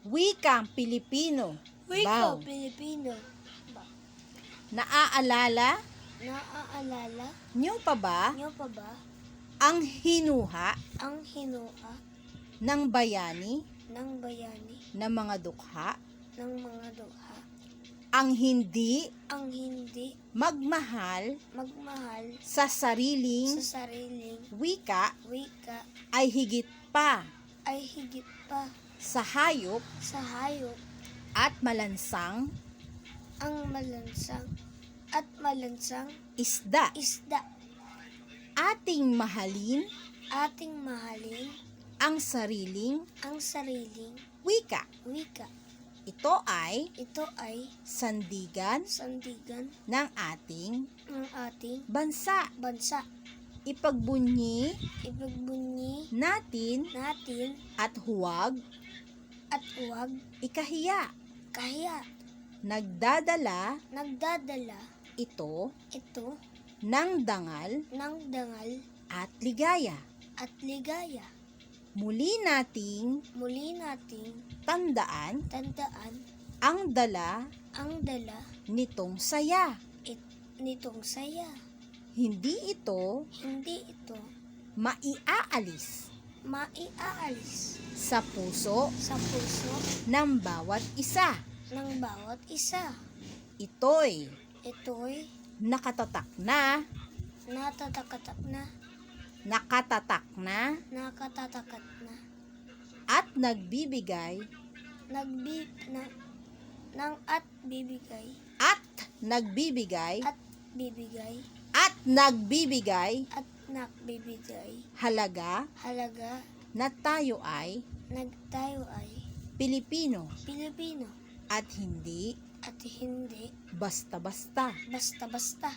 Wikang Pilipino. Wika Bow. Pilipino. Naaalala Naaalala niyo pa ba niyo pa ba ang hinuha ang hinua ng bayani ng bayani ng mga dukha? ng mga dukha? Ang hindi Ang hindi magmahal magmahal sa sariling sa sariling wika wika ay higit pa ay higit pa sa hayop sa hayop at malansang ang malansang isda. isda. Ating mahalin Ating mahalin ang sariling ang sariling wika. wika. Ito ay Ito ay sandigan sandigan ng ating ng ating bansa. bansa. Ipagbunyi Ipagbunyi natin natin at huwag at huwag ikahiya. kahiya. Nagdadala Nagdadala ito ito ng dangal ng dangal at ligaya. at ligaya. Muli nating Muli nating tandaan tandaan ang dala ang dala nitong saya. nitong saya. Hindi ito Hindi ito maiaalis maiaalis sa puso sa puso ng bawat isa. ng bawat isa. Ito'y Ito'y nakatatak na natatakat na nakatatakat na at nagbibigay ng at bibigay at nagbibigay at bibigay at nagbibigay at nagbibigay halaga halaga na tayo ay nagtayo ay Pilipino Pilipino at hindi at hindi basta-basta. basta-basta.